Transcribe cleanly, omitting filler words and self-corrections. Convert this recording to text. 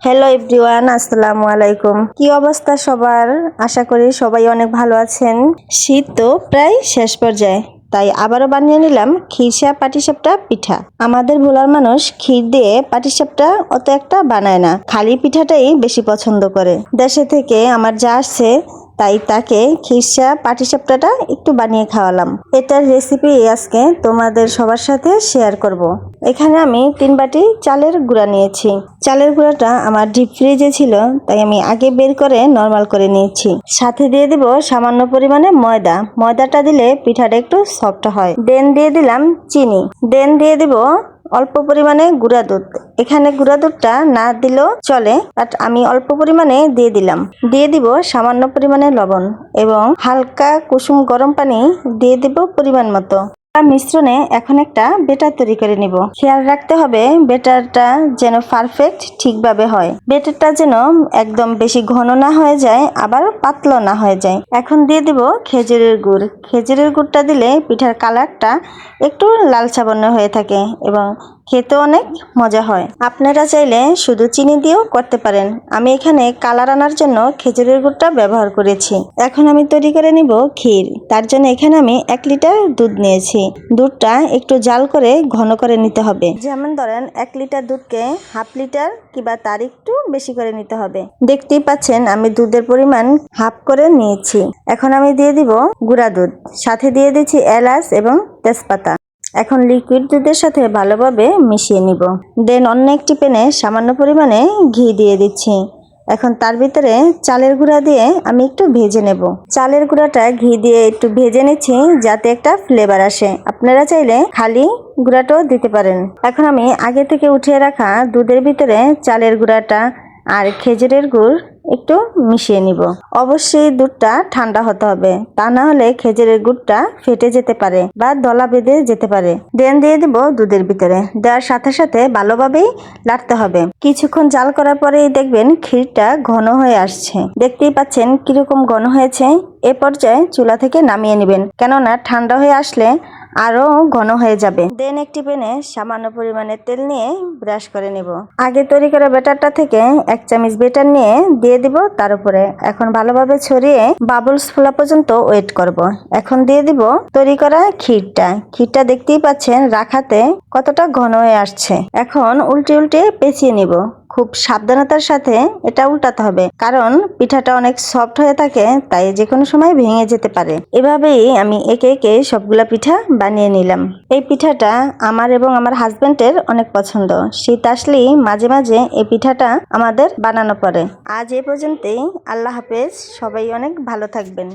Hello everyone, আসসালামু আলাইকুম। কি অবস্থা সবার? আশা করি সবাই অনেক ভালো আছেন। শীত তো প্রায় শেষ পর্যায়ে, তাই আবারও বানিয়ে নিলাম খিরসা পাটিসাপটা পিঠা। আমাদের ভোলার মানুষ ক্ষীর দিয়ে পাটিসাপটা অত একটা বানায় না, খালি পিঠাটাই বেশি পছন্দ করে। দেশে থেকে আমার যা আসছে, তাই তাকে খিরসা পাটিসাপটাটা একটু বানিয়ে খাওয়ালাম। এটার রেসিপি আজকে তোমাদের সবার সাথে শেয়ার করব। এখানে আমি 3 বাটি চালের গুঁড়া নিয়েছি। চালের গুঁড়াটা আমার ডিপ ফ্রিজে ছিল, তাই আমি আগে বের করে নরমাল করে নিয়েছি। সাথে দিয়ে দিব সামান্য পরিমাণে ময়দা। ময়দাটা দিলে পিঠাটা একটু সফট হয়। দেন দিয়ে দিলাম চিনি। দেন দিয়ে দিব অল্প পরিমাণে গুঁড়া দুধ। এখানে গুঁড়া দুধটা না দিলেও চলে, বাট আমি অল্প পরিমাণে দিয়ে দিলাম। দিয়ে দিব সামান্য পরিমাণে লবণ এবং হালকা কুসুম গরম পানি দিয়ে দিব পরিমাণ মতো। মিশ্রণে এখন একটা বেটার তৈরি করে নিব। খেয়াল রাখতে হবে বেটারটা যেন পারফেক্ট ঠিকভাবে হয়। বেটারটা যেন একদম বেশি ঘন না হয়ে যায়, আবার পাতলা না হয়ে যায়। এখন দিয়ে দিব খেজুরের গুড়। খেজুরের গুড়টা দিলে পিঠার কালারটা একটু লালচা বর্ণ হয়ে থাকে এবং খেতে অনেক মজা হয়। আপনারা চাইলে শুধু চিনি দিয়েও করতে পারেন। আমি এখানে কালার আনার জন্য খেজুরের গুড়টা ব্যবহার করেছি। এখন আমি তৈরি করে নিব ক্ষীর। তার জন্য এখানে আমি 1 লিটার দুধ নিয়েছি। দুধটা একটু জাল করে ঘন করে নিতে হবে। যেমন ধরেন 1 লিটার দুধকে হাফ লিটার কিংবা তার একটু বেশি করে নিতে হবে। দেখতেই পাচ্ছেন আমি দুধের পরিমাণ হাফ করে নিয়েছি। এখন আমি দিয়ে দিব গুঁড়া দুধ, সাথে দিয়ে দিচ্ছি এলাচ এবং তেজপাতা। এখন লিকুইড দুধের সাথে ভালোভাবে মিশিয়ে নিব। দেন অন্য একটি প্যানে সামান্য পরিমাণে ঘি দিয়ে দিচ্ছি। এখন তার ভিতরে চালের গুঁড়া দিয়ে আমি একটু ভেজে নেব। চালের গুঁড়াটা ঘি দিয়ে একটু ভেজে নিচ্ছি যাতে একটা ফ্লেভার আসে। আপনারা চাইলে খালি গুঁড়াটাও দিতে পারেন। এখন আমি আগে থেকে উঠিয়ে রাখা দুধের ভিতরে চালের গুঁড়াটা আর খেজুরের গুড় একটু মিশিয়ে নিব। অবশ্যই দুধটা ঠান্ডা হতে হবে, তা না হলে খেজুরের গুড়টা ফেটে যেতে পারে বা দলা বেঁধে যেতে পারে। দেন দিয়ে দিব দুধের ভিতরে। দেওয়ার সাথে সাথে ভালোভাবেই নাড়তে হবে। কিছুক্ষণ জাল করার পরেই দেখবেন ক্ষীরটা ঘন হয়ে আসছে। দেখতেই পাচ্ছেন কিরকম ঘন হয়েছে। এ পর্যায়ে চুলা থেকে নামিয়ে নেবেন, কেননা ঠান্ডা হয়ে আসলে আরো ঘন হয়ে যাবে। দেন একটি প্যানে সামান্য পরিমাণে তেল নিয়ে ব্রাশ করে নেব। আগে তৈরি করা ব্যাটারটা থেকে 1 চামচ ব্যাটার নিয়ে দিয়ে দিব তার উপরে। এখন ভালোভাবে ছড়িয়ে বাবলস ফোলা পর্যন্ত ওয়েট করব। এখন দিয়ে দিব তৈরি করা ক্ষীরটা। ক্ষীরটা দেখতেই পাচ্ছেন রাখাতে কতটা ঘন হয়ে আসছে। এখন উল্টে উল্টে পেঁচিয়ে নিব। খুব সাবধানতার সাথে এটা উল্টাতে হবে, কারণ পিঠাটা অনেক সফট হয়ে থাকে, তাই যে কোনো সময় ভেঙে যেতে পারে। এভাবেই আমি একে একে সবগুলা পিঠা বানিয়ে নিলাম। এই পিঠাটা আমার এবং আমার হাজবেন্ডের অনেক পছন্দ। শীত আসলেই মাঝে মাঝে এই পিঠাটা আমাদের বানানো পড়ে। আজ এ পর্যন্তই। আল্লাহ হাফেজ। সবাই অনেক ভালো থাকবেন।